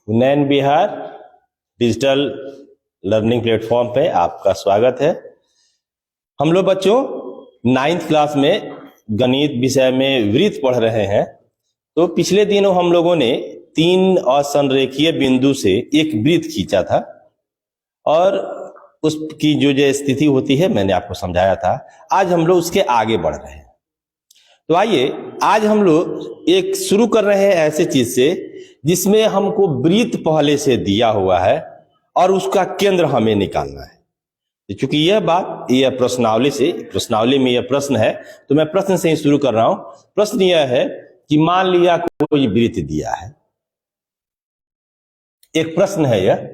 नैन Bihar digital learning platform पे आपका स्वागत है। हम लोग बच्चों 9th क्लास में गणित विषय में वृत्त पढ़ रहे हैं। तो पिछले दिनों हम लोगों ने 3 असंरेखीय बिंदु से एक वृत्त खींचा था और उसकी जो स्थिति होती है मैंने आपको समझाया था। आज हम लोग उसके आगे बढ़ रहे हैं। तो आइए आज हम लोग एक शुरू कर रहे हैं ऐसे चीज से जिसमें हमको वृत्त पहले से दिया हुआ है और उसका केंद्र हमें निकालना है। क्योंकि यह प्रश्नावली में यह प्रश्न है, तो मैं प्रश्न से ही शुरू कर रहा हूं। प्रश्न यह है कि मान लिया कोई वृत्त दिया है, एक प्रश्न है यह,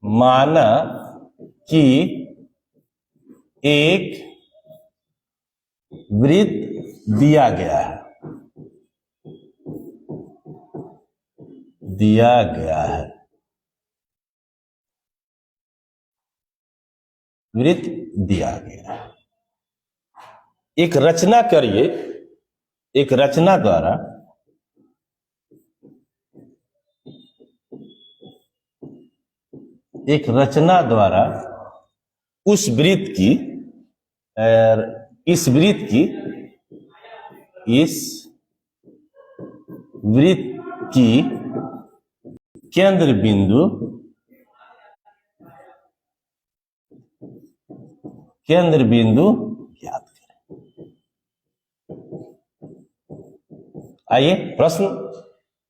माना कि एक वृत्त दिया गया है, वृत्त दिया गया है। एक रचना करिए, एक रचना द्वारा उस वृत्त की इस वृत्त की केंद्र बिंदु ज्ञात करें। आइए प्रश्न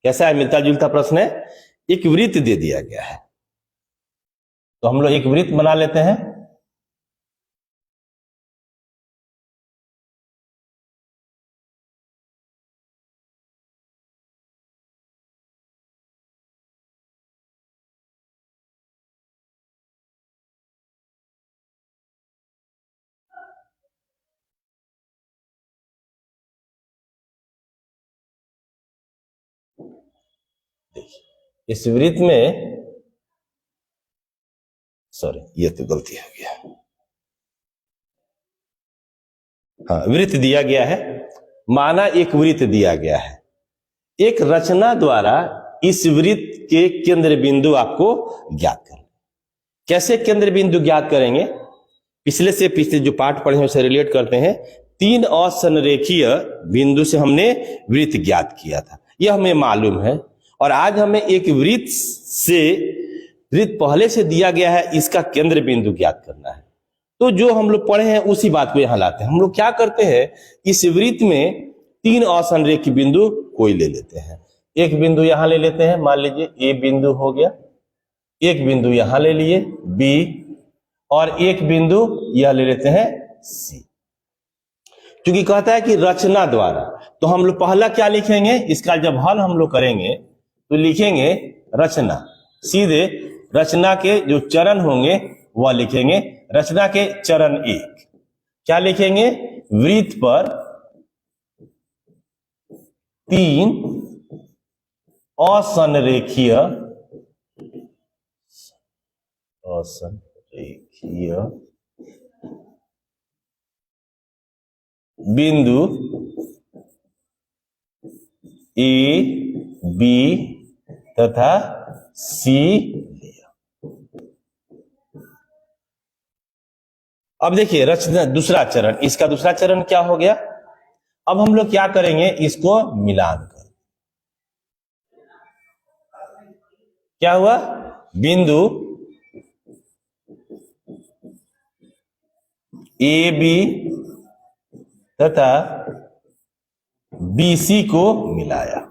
कैसा है, मिलता जुलता प्रश्न है। एक वृत्त दे दिया गया है तो हम लोग एक वृत्त बना लेते हैं। इस वृत्त में ये तो गलती हो गया। हाँ, वृत्त दिया गया है। माना एक वृत्त दिया गया है, एक रचना द्वारा इस वृत्त के केंद्र बिंदु आपको ज्ञात करना। कैसे केंद्र बिंदु ज्ञात करेंगे? पिछले जो पाठ पढ़े हैं उसे रिलेट करते हैं। 3 असंरेखीय बिंदु से हमने वृत्त ज्ञात किया था, यह हमें मालूम है। और आज हमें एक वृत्त पहले से दिया गया है, इसका केंद्र बिंदु ज्ञात करना है। तो जो हम लोग पढ़े हैं उसी बात को यहां लाते हैं। हम लोग क्या करते हैं, इस वृत्त में 3 असंरेखीय बिंदु कोई ले लेते हैं। एक बिंदु यहां ले लेते हैं, मान लीजिए ए बिंदु हो गया, एक बिंदु यहां ले लिए बी, और एक बिंदु यह ले लेते हैं सी। क्योंकि कहता है कि रचना द्वारा, तो हम लोग पहला क्या लिखेंगे, इसका जब हल हम लोग करेंगे तो लिखेंगे रचना। सीधे रचना के जो चरण होंगे वह लिखेंगे। रचना के चरण 1 क्या लिखेंगे, वृत्त पर 3 असंरेखीय बिंदु ए बी तथा सी लिया। अब देखिए रचना दूसरा चरण, इसका दूसरा चरण क्या हो गया। अब हम लोग क्या करेंगे, इसको मिलान कर, क्या हुआ, बिंदु ए बी तथा बी सी को मिलाया।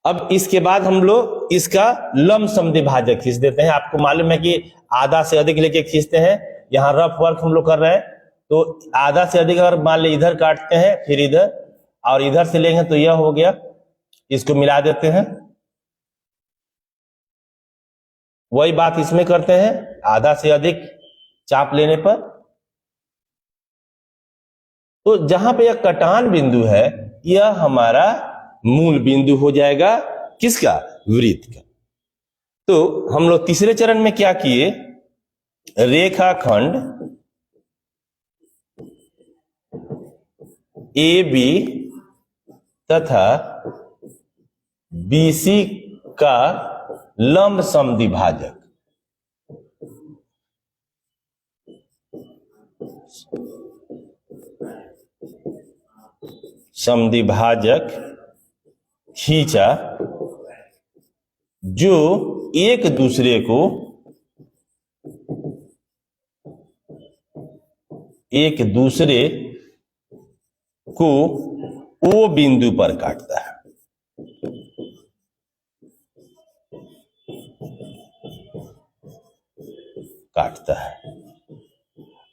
अब इसके बाद हम लोग इसका लमसम द्विभाजक खींच देते हैं। आपको मालूम है कि आधा से अधिक लेके खींचते हैं। यहां रफ वर्क हम लोग कर रहे हैं, तो आधा से अधिक अगर मान ली इधर काटते हैं, फिर इधर और इधर से लेंगे तो यह हो गया। इसको मिला देते हैं। वही बात इसमें करते हैं, आधा से अधिक चाप लेने पर। तो जहां पे यह कटान बिंदु है, यह हमारा मूल बिंदु हो जाएगा, किसका, वृत्त का। तो हम लोग तीसरे चरण में क्या किए, रेखाखंड ए बी तथा बीसी का लंब समद्विभाजक खींचा जो एक दूसरे को ओ बिंदु पर काटता है।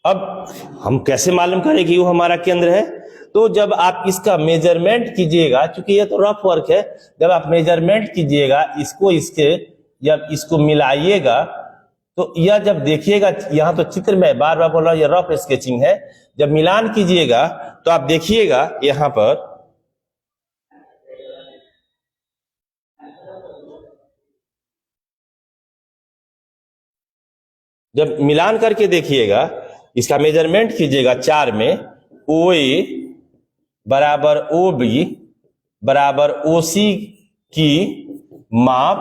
अब हम कैसे मालूम करें कि वो हमारा केंद्र है? तो जब आप इसका मेजरमेंट कीजिएगा, क्योंकि ये तो रफ वर्क है, जब आप मेजरमेंट कीजिएगा जब इसको मिलाइएगा, तो यह जब देखिएगा, यहां तो चित्र में बार बार बोल रहा हूं, ये रफ स्केचिंग है। जब मिलान कीजिएगा तो आप देखिएगा यहां पर जब मिलान करके देखिएगा, इसका मेजरमेंट कीजिएगा 4 में, ओ ए बराबर ओ बी बराबर ओ सी की माप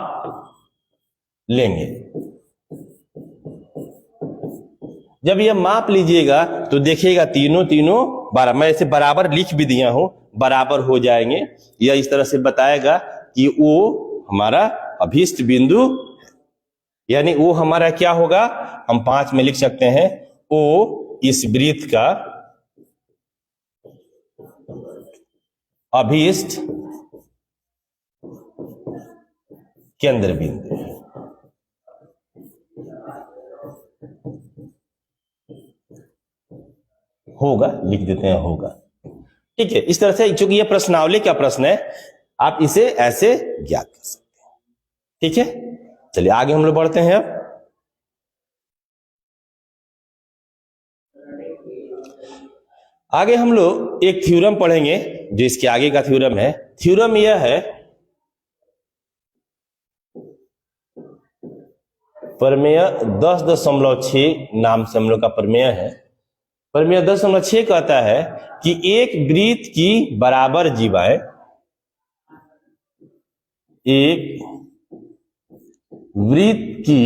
लेंगे। जब यह माप लीजिएगा तो देखिएगा तीनों मैं इसे बराबर लिख भी दिया हूं, बराबर हो जाएंगे। यह इस तरह से बताएगा कि वो हमारा अभीष्ट बिंदु, यानी वो हमारा क्या होगा, हम 5 में लिख सकते हैं, ओ इस वृत्त का अभीष्ट केंद्र बिंदु है। होगा, लिख देते हैं होगा। ठीक है, इस तरह से, चूंकि यह प्रश्नावली का प्रश्न है, आप इसे ऐसे ज्ञात कर सकते हैं। ठीक है, चलिए आगे हम लोग बढ़ते हैं। अब आगे हम लोग एक थ्योरम पढ़ेंगे जो इसके आगे का थ्योरम है। थ्योरम यह है, प्रमेय 10.6 नाम से हम लोग का प्रमेय है। प्रमेय 10.6 कहता है कि एक वृत्त की बराबर जीवाएं, एक वृत्त की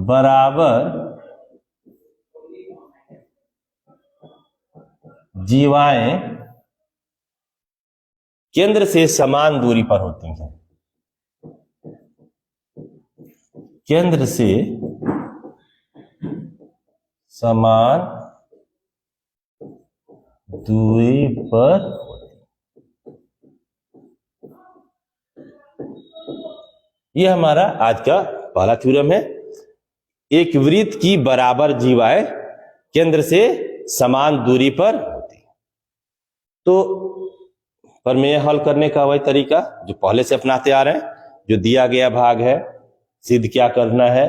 बराबर जीवाएं केंद्र से समान दूरी पर होती हैं। केंद्र से समान दूरी पर, यह हमारा आज का पहला थ्योरम है। एक वृत्त की बराबर जीवाएं केंद्र से समान दूरी पर होती है। तो प्रमेय हल करने का वही तरीका जो पहले से अपनाते आ रहे हैं, जो दिया गया भाग है, सिद्ध क्या करना है,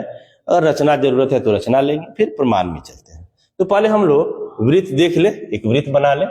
और रचना जरूरत है तो रचना लेंगे, फिर प्रमाण में चलते हैं। तो पहले हम लोग वृत्त देख ले, एक वृत्त बना ले।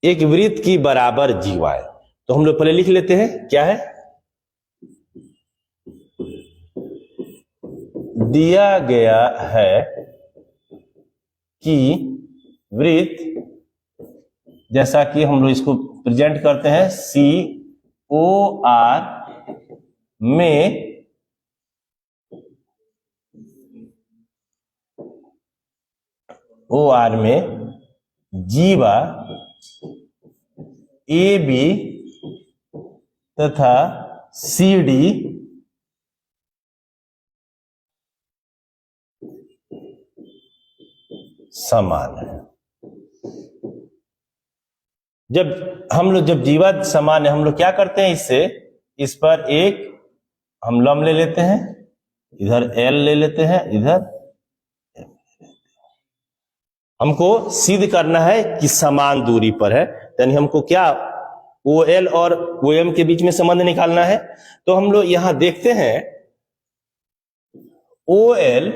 एक वृत्त की बराबर जीवाएं, तो हम लोग पहले लिख लेते हैं क्या है। दिया गया है कि वृत्त, जैसा कि हम लोग इसको प्रेजेंट करते हैं, COR में OR में जीवा AB तथा सी डी समान है। जब जीवा समान है, हम लोग क्या करते हैं, इससे इस पर एक हम लंब ले लेते हैं, इधर एल ले लेते हैं, इधर हमको सिद्ध करना है कि समान दूरी पर है, यानी हमको क्या ओ एल और ओ एम के बीच में संबंध निकालना है। तो हम लोग यहां देखते हैं ओ एल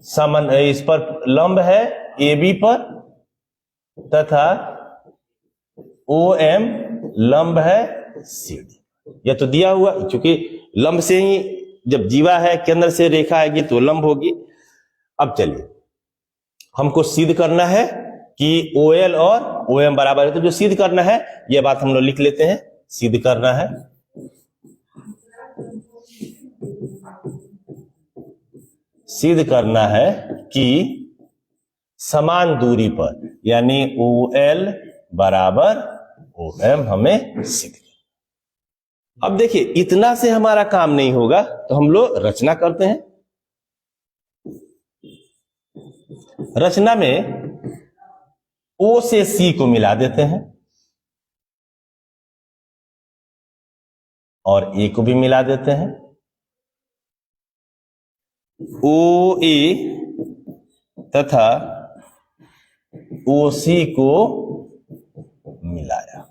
समान इस पर लंब है ए बी पर, तथा ओ एम लंब है सी डी। यह तो दिया हुआ, क्योंकि लंब से ही जब जीवा है केंद्र से रेखा आएगी तो लंब होगी। अब चलिए हमको सिद्ध करना है कि ओ एल और ओ एम बराबर है, तो जो सिद्ध करना है यह बात हम लोग लिख लेते हैं। सिद्ध करना है कि समान दूरी पर, यानी ओ एल बराबर ओ एम हमें सिद्ध करना। अब देखिए इतना से हमारा काम नहीं होगा, तो हम लोग रचना करते हैं। रचना में ओ से सी को मिला देते हैं और ए को भी मिला देते हैं। ओ ए तथा ओ सी को मिलाया।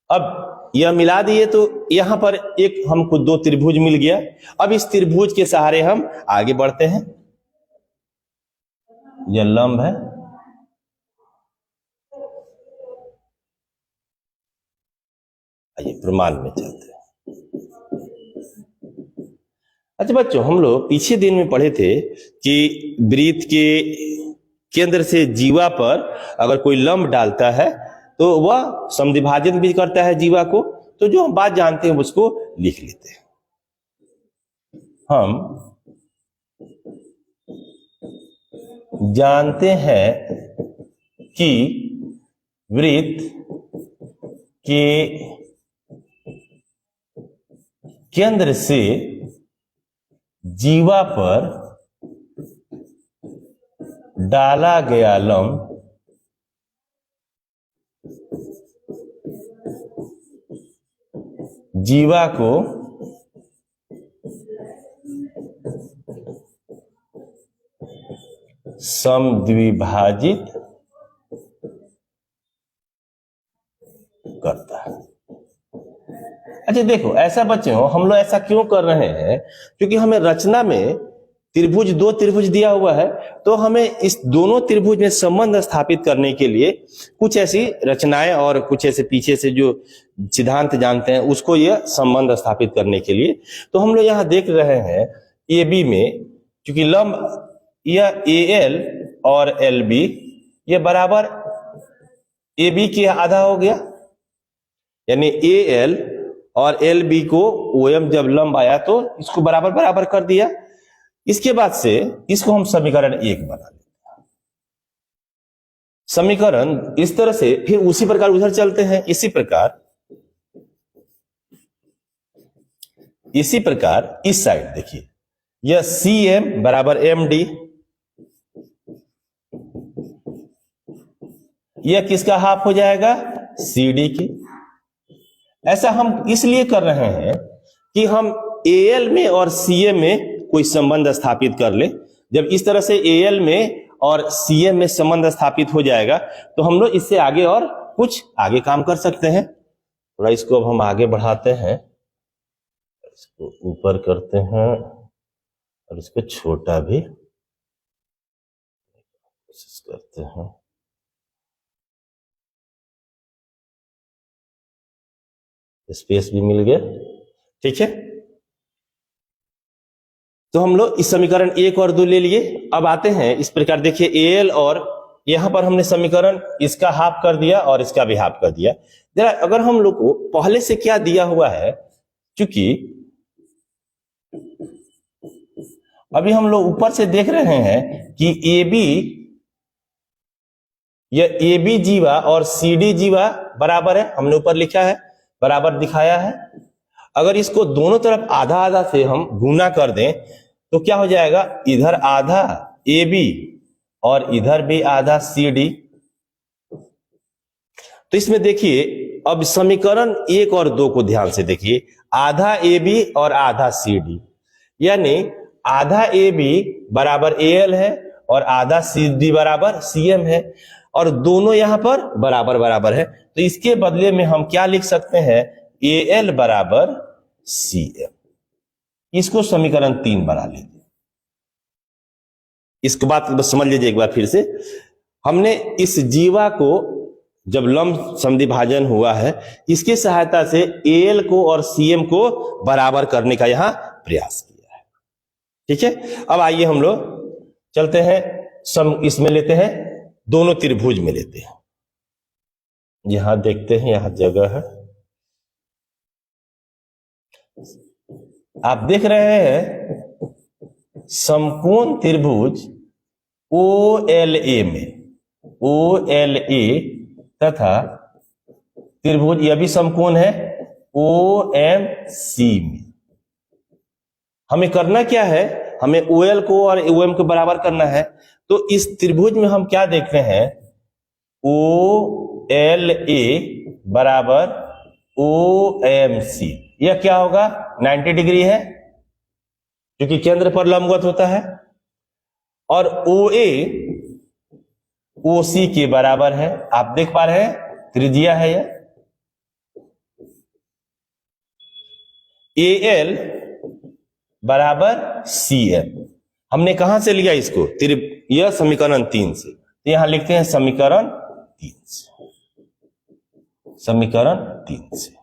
अब यह मिला दिए तो यहां पर एक हमको दो त्रिभुज मिल गया। अब इस त्रिभुज के सहारे हम आगे बढ़ते हैं। यह लंब है, आइए प्रमाण में चलते हैं। अच्छा बच्चों, हम लोग पीछे दिन में पढ़े थे कि वृत्त के केंद्र से जीवा पर अगर कोई लंब डालता है तो वह समद्विभाजन भी करता है जीवा को। तो जो हम बात जानते हैं उसको लिख लेते हैं। हम जानते हैं कि वृत्त के केंद्र से जीवा पर डाला गया लंब जीवा को समद्विभाजित करता है। अच्छा देखो, ऐसा बच्चों हम लोग ऐसा क्यों कर रहे हैं, क्योंकि हमें रचना में दो त्रिभुज दिया हुआ है, तो हमें इस दोनों त्रिभुज में संबंध स्थापित करने के लिए कुछ ऐसी रचनाएं और कुछ ऐसे पीछे से जो सिद्धांत जानते हैं उसको यह संबंध स्थापित करने के लिए, तो हम लोग यहां देख रहे हैं ए बी में, क्योंकि लंब यह ए एल और एल बी ये बराबर ए बी के आधा हो गया, यानी ए एल और एल बी को ओ एम जब लंब आया तो इसको बराबर बराबर कर दिया। इसके बाद से इसको हम समीकरण 1 बना लेते हैं। समीकरण इस तरह से, फिर उसी प्रकार उधर चलते हैं। इसी प्रकार इस साइड देखिए, यह सी एम बराबर एम डी, यह किसका हाफ हो जाएगा, सी डी की। ऐसा हम इसलिए कर रहे हैं कि हम एएल में और सीए में कोई संबंध स्थापित कर ले। जब इस तरह से एएल में और सीए में संबंध स्थापित हो जाएगा तो हम लोग इससे आगे और कुछ आगे काम कर सकते हैं। थोड़ा इसको अब हम आगे बढ़ाते हैं, इसको ऊपर करते हैं और इसको छोटा भी कोशिश करते हैं। स्पेस भी मिल गया, ठीक है। तो हम लोग इस समीकरण 1 और 2 ले लिए। अब आते हैं इस प्रकार, देखिए एल और यहां पर हमने समीकरण इसका हाफ कर दिया और इसका भी हाफ कर दिया। जरा अगर हम लोग को पहले से क्या दिया हुआ है, क्योंकि अभी हम लोग ऊपर से देख रहे हैं कि ए बी यह ए बी जीवा और सी डी जीवा बराबर है, हमने ऊपर लिखा है, बराबर दिखाया है। अगर इसको दोनों तरफ आधा आधा से हम गुना कर दें तो क्या हो जाएगा, इधर आधा ए बी और इधर भी आधा सी डी। तो इसमें देखिए, अब समीकरण 1 और 2 को ध्यान से देखिए, आधा ए बी और आधा सी डी, यानी आधा ए बी बराबर ए एल है और आधा सी डी बराबर सी एम है, और दोनों यहां पर बराबर बराबर है। तो इसके बदले में हम क्या लिख सकते हैं, ए एल बराबर सी एम। इसको समीकरण 3 बना लीजिए। इसके बाद बस समझ लीजिए एक बार फिर से, हमने इस जीवा को जब लंब समद्विभाजन हुआ है, इसकी सहायता से एल को और सीएम को बराबर करने का यहां प्रयास किया है। ठीक है, अब आइए हम लोग चलते हैं, इसमें लेते हैं, दोनों त्रिभुज में लेते हैं। यहां देखते हैं, यहां जगह है, आप देख रहे हैं समकोण त्रिभुज ओ एल ए में, ओ एल ए तथा त्रिभुज यह भी समकोण है ओ एम सी में। हमें करना क्या है, हमें ओ एल को और ओ एम को बराबर करना है। तो इस त्रिभुज में हम क्या देखते हैं, ओ एल ए बराबर ओ एम सी। यह क्या होगा, 90 डिग्री है क्योंकि केंद्र पर लंबवत होता है, और ओ ए ओ सी के बराबर है। आप देख पा रहे हैं, त्रिज्या है यह। ए एल बराबर सी एम, हमने कहां से लिया इसको, यह समीकरण 3 से। तो यहां लिखते हैं समीकरण 3 से, समीकरण 3 से।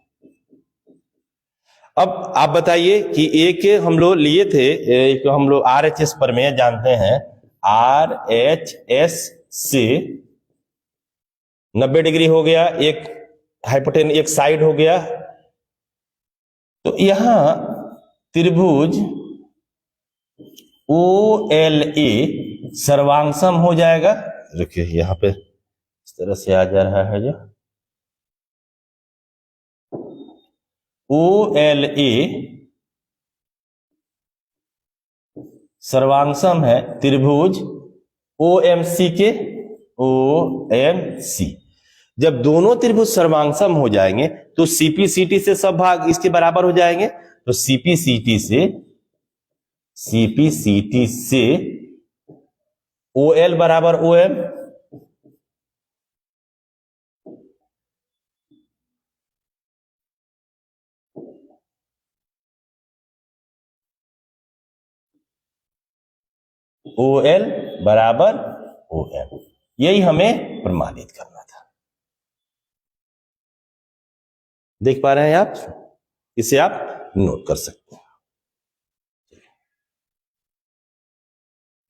अब आप बताइए कि एक हम लोग लिए थे, एक हम लोग RHS प्रमेय जानते हैं, RHS से 90 डिग्री हो गया, एक हाइपोटेन एक साइड हो गया। तो यहां त्रिभुज ओ एल ए सर्वांगसम हो जाएगा। देखिए यहां पे इस तरह से आ जा रहा है, जो ओ एल ए सर्वांगसम है त्रिभुज ओ एम सी के, ओ एम सी। जब दोनों त्रिभुज सर्वांगसम हो जाएंगे तो सीपीसीटी से सब भाग इसके बराबर हो जाएंगे। तो सीपीसीटी से ओ एल बराबर ओ एम, ओ एल बराबर ओ एम, यही हमें प्रमाणित करना था। देख पा रहे हैं आप, इसे आप नोट कर सकते हैं।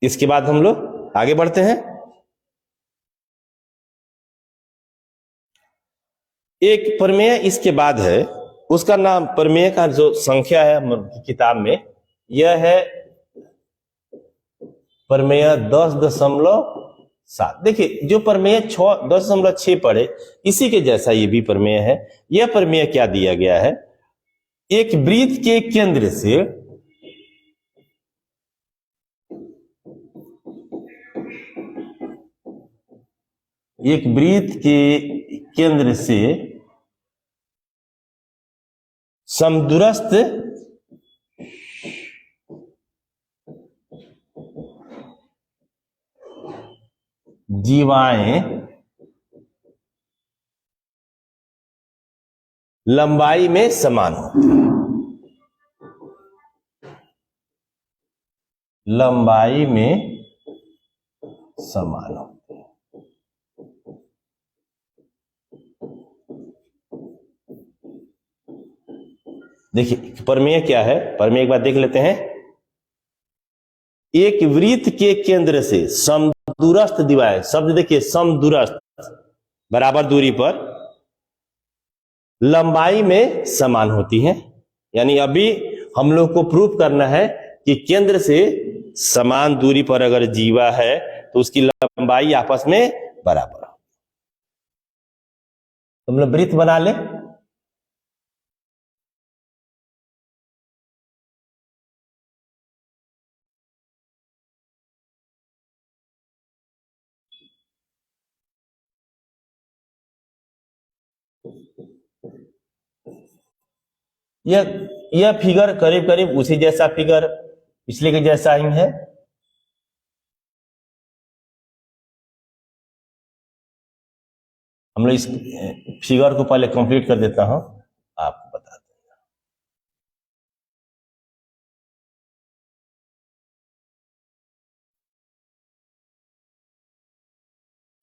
इसके बाद हम लोग आगे बढ़ते हैं। एक प्रमेय इसके बाद है, उसका नाम, प्रमेय का जो संख्या है किताब में, यह है प्रमेय 10.7। देखिए जो प्रमेय 10.6 पढ़े, इसी के जैसा ये भी प्रमेय है। यह प्रमेय क्या दिया गया है, एक वृत्त के केंद्र से समदूरस्थ जीवाएं लंबाई में समान होती हैं, लंबाई में समान होती हैं। देखिए प्रमेय क्या है, प्रमेय एक बार देख लेते हैं। एक वृत्त के केंद्र से समदूरस्थ दिवाएं, शब्द देखिए समदूरस्थ, बराबर दूरी पर लंबाई में समान होती हैं। यानी अभी हम लोग को प्रूफ करना है कि केंद्र से समान दूरी पर अगर जीवा है तो उसकी लंबाई आपस में बराबर। तो हम लोग वृत्त बना ले। यह फिगर करीब करीब उसी जैसा फिगर पिछले के जैसा ही है। हम लोग इस फिगर को पहले कंप्लीट कर देता हूं, आपको बता दूंगा।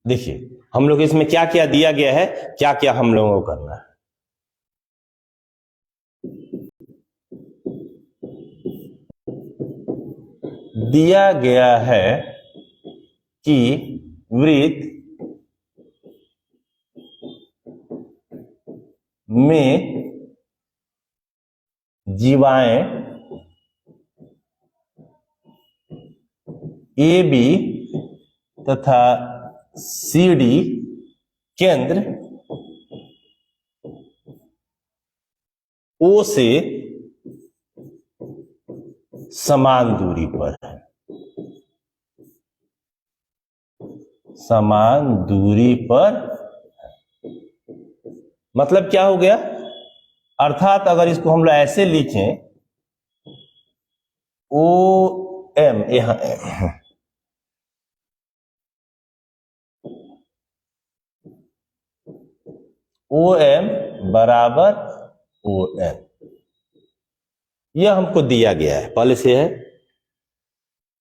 देखिए हम लोग इसमें क्या क्या दिया गया है, क्या क्या हम लोगों को करना है। दिया गया है कि वृत्त में जीवाएं ए बी तथा सी डी केंद्र ओ से समान दूरी पर है। समान दूरी पर, मतलब क्या हो गया, अर्थात अगर इसको हम लोग ऐसे लिखें, ओ एम, यहां ओ एम बराबर ओ एम, यह हमको दिया गया है, पहले से है।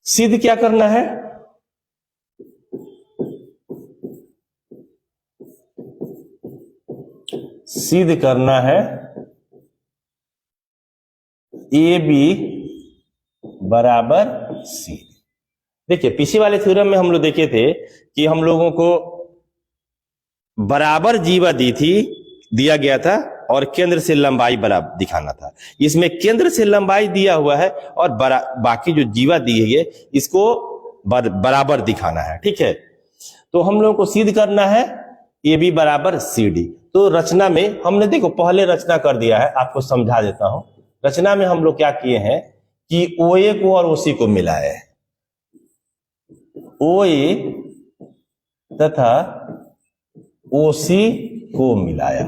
सिद्ध क्या करना है, सिद्ध करना है ए बी बराबर सी। देखिए पिछले वाले थ्योरम में हम लोग देखे थे कि हम लोगों को बराबर जीवा दी थी, दिया गया था, और केंद्र से लंबाई बराबर दिखाना था। इसमें केंद्र से लंबाई दिया हुआ है और बाकी जो जीवा दी है इसको बराबर दिखाना है, ठीक है। तो हम लोगों को सिद्ध करना है ए बी बराबर सी डी। तो रचना में हमने देखो पहले रचना कर दिया है, आपको समझा देता हूं। रचना में हम लोग क्या किए हैं कि ओ ए को और ओ सी को मिलाए, ओ ए तथा ओ सी को मिलाया।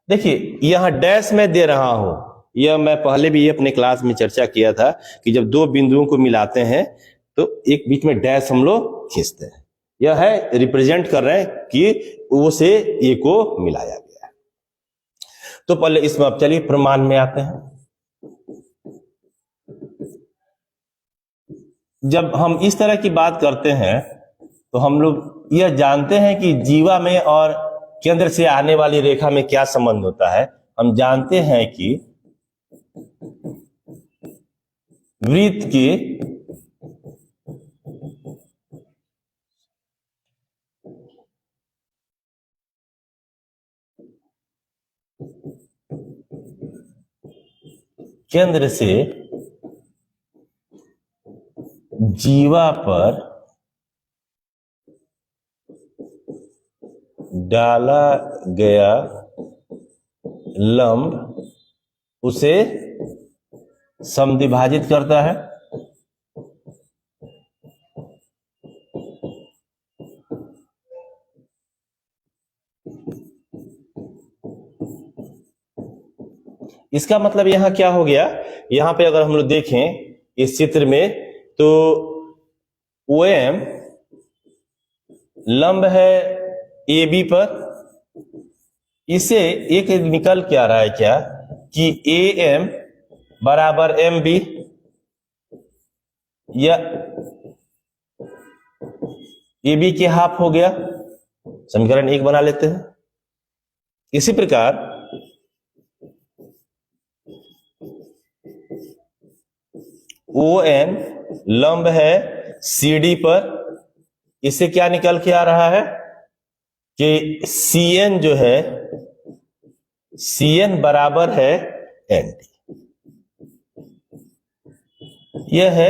देखिए यहां डैश में दे रहा हूं, यह मैं पहले भी अपने क्लास में चर्चा किया था कि जब दो बिंदुओं को मिलाते हैं तो एक बीच में डैश हम लोग खींचते हैं। यह है रिप्रेजेंट कर रहे हैं कि ओ से ए को मिलाया गया है। तो पहले इसमें अब चलिए प्रमाण में आते हैं। जब हम इस तरह की बात करते हैं तो हम लोग यह जानते हैं कि जीवा में और केंद्र से आने वाली रेखा में क्या संबंध होता है। हम जानते हैं कि वृत्त के केंद्र से जीवा पर डाला गया लंब उसे समद्विभाजित करता है। इसका मतलब यहां क्या हो गया, यहां पे अगर हम लोग देखें इस चित्र में तो ओ एम लंब है ए बी पर, इसे एक निकल के आ रहा है क्या कि ए एम बराबर एम बी, या ए बी के हाफ हो गया। समीकरण एक बना लेते हैं। इसी प्रकार ओ एन लंब है सी डी पर, इससे क्या निकल के आ रहा है कि सी एन जो है, सी एन बराबर है एन डी, यह है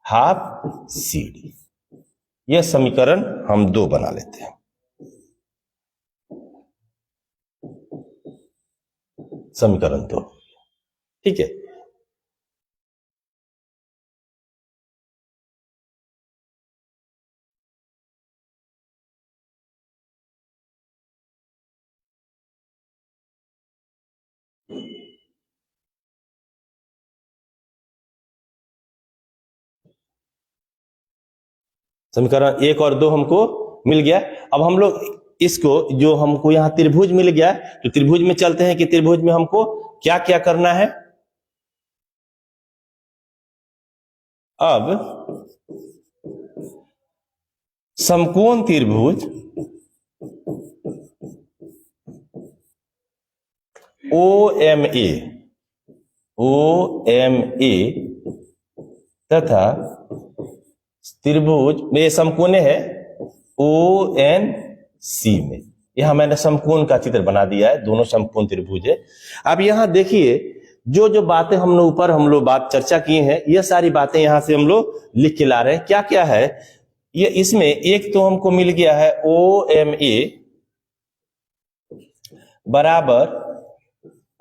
हाफ सी डी। यह समीकरण हम 2 बना लेते हैं। समीकरण 2, ठीक है। समीकरण 1 और 2 हमको मिल गया। अब हम लोग इसको, जो हमको यहाँ त्रिभुज मिल गया, तो त्रिभुज में चलते हैं कि त्रिभुज में हमको क्या क्या करना है। अब समकोण त्रिभुज OMA तथा त्रिभुज में समकोण है ONC में। यहां मैंने समकोण का चित्र बना दिया है, दोनों समकोण त्रिभुज है। अब यहां देखिए, जो जो बातें हम लोग ऊपर बात चर्चा किए हैं, ये सारी बातें यहां से हम लोग लिख के ला रहे हैं। क्या क्या है ये, इसमें एक तो हमको मिल गया है OMA बराबर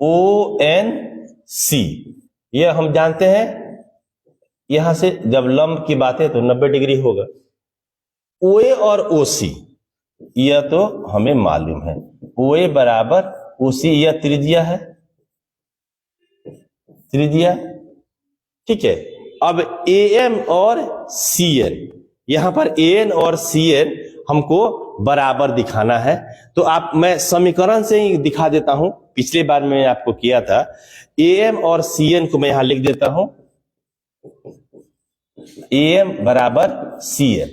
ONC। ये हम जानते हैं, यहां से जब लंब की बात है तो 90 डिग्री होगा। OA और OC यह तो हमें मालूम है, OA बराबर OC, यह त्रिज्या है, त्रिज्या, ठीक है। अब AM और CN, यहां पर AN और CN हमको बराबर दिखाना है। तो मैं समीकरण से ही दिखा देता हूं, पिछले बार मैंने आपको किया था। AM और CN को मैं यहां लिख देता हूं, AM बराबर CN।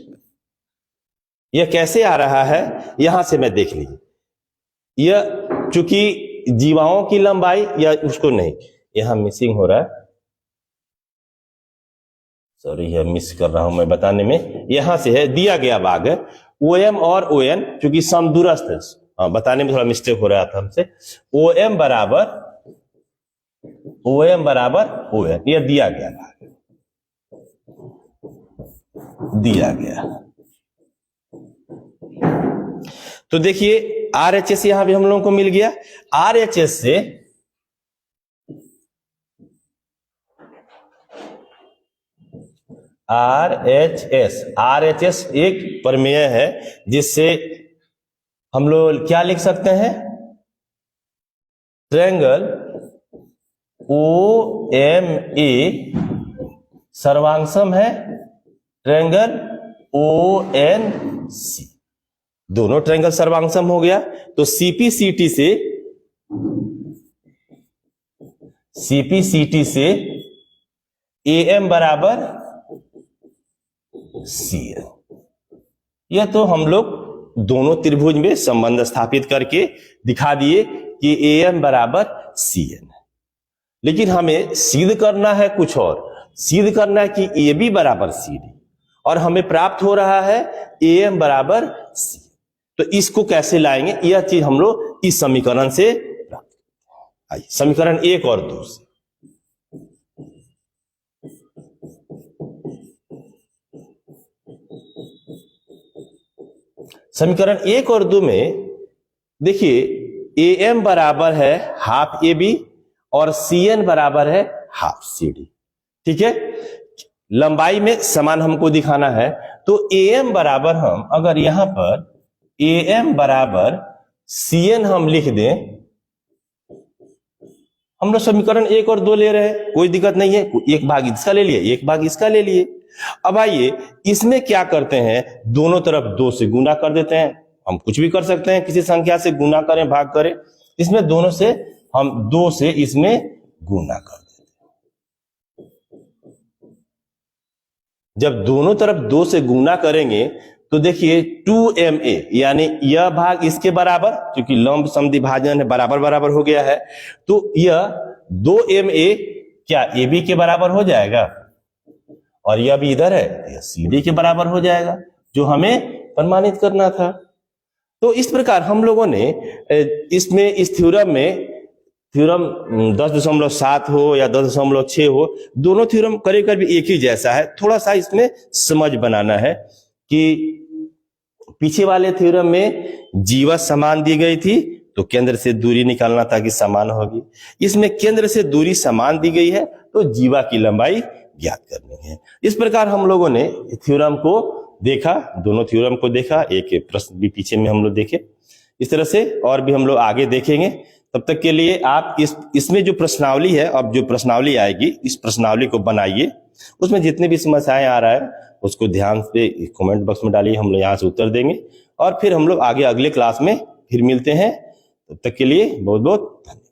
यह कैसे आ रहा है, यहां से मैं देख लीजिए। यह चूंकि जीवाओं की लंबाई या उसको नहीं, यहां मिसिंग हो रहा है, सॉरी, यह मिस कर रहा हूं मैं बताने में। यहां से है दिया गया भाग है OM और ON, चूंकि समदूरस्थ है, बताने में थोड़ा मिस्टेक हो रहा था हमसे। OM बराबर ON, यह दिया गया भाग, दिया गया। तो देखिए RHS यहां भी हम लोगों को मिल गया। RHS से RHS एक प्रमेय है, जिससे हम लोग क्या लिख सकते हैं, ट्रायंगल OMA सर्वांगसम है ट्रायंगल ONC। दोनों ट्रायंगल सर्वांगसम हो गया। तो CPCT से AM बराबर CN। यह तो हम लोग दोनों त्रिभुज में संबंध स्थापित करके दिखा दिए कि AM बराबर CN है। लेकिन हमें सिद्ध करना है कुछ और, सिद्ध करना है कि AB बराबर CD, और हमें प्राप्त हो रहा है AM बराबर C। तो इसको कैसे लाएंगे, यह चीज हम लोग इस समीकरण से प्राप्त करते हैं। आइए समीकरण 1 और 2 से। समीकरण 1 और 2 में देखिए, AM बराबर है हाफ AB और CN बराबर है हाफ CD, ठीक है। लंबाई में समान हमको दिखाना है। तो AM बराबर, हम अगर यहां पर AM बराबर CN हम लिख दें, हम लोग समीकरण 1 और 2 ले रहे हैं, कोई दिक्कत नहीं है। एक भाग इसका ले लिए, एक भाग इसका ले लिए। अब आइए इसमें क्या करते हैं, दोनों तरफ 2 से गुना कर देते हैं। हम कुछ भी कर सकते हैं, किसी संख्या से गुना करें, भाग करें। इसमें दोनों से हम 2 से इसमें गुना कर देते हैं। जब दोनों तरफ 2 से गुना करेंगे तो देखिए 2MA, यानी यह भाग इसके बराबर, क्योंकि लंब समद्विभाजन है, बराबर बराबर हो गया है। तो यह 2MA क्या AB के बराबर हो जाएगा, और यह भी इधर है, यह CD के बराबर हो जाएगा, जो हमें प्रमाणित करना था। तो इस प्रकार हम लोगों ने इसमें, इस थ्योरम में, थ्योरम 10.7 हो या 10.6 हो, दोनों थ्योरम करीब करीब एक ही जैसा है। थोड़ा सा इसमें समझ बनाना है कि पीछे वाले थ्योरम में जीवा समान दी गई थी तो केंद्र से दूरी निकालना था कि समान होगी। इसमें केंद्र से दूरी समान दी गई है तो जीवा की लंबाई ज्ञात करनी है। इस प्रकार हम लोगों ने थ्योरम को देखा, दोनों थ्योरम को देखा, एक प्रश्न भी पीछे में हम लोग देखे। इस तरह से और भी हम लोग आगे देखेंगे। तब तक के लिए आप इसमें जो प्रश्नावली है, अब जो प्रश्नावली आएगी इस प्रश्नावली को बनाइए, उसमें जितने भी समस्याएं आ रहा है उसको ध्यान से कमेंट बॉक्स में डालिए, हम लोग यहाँ से उत्तर देंगे और फिर हम लोग आगे अगले क्लास में फिर मिलते हैं। तब तक के लिए बहुत बहुत धन्यवाद।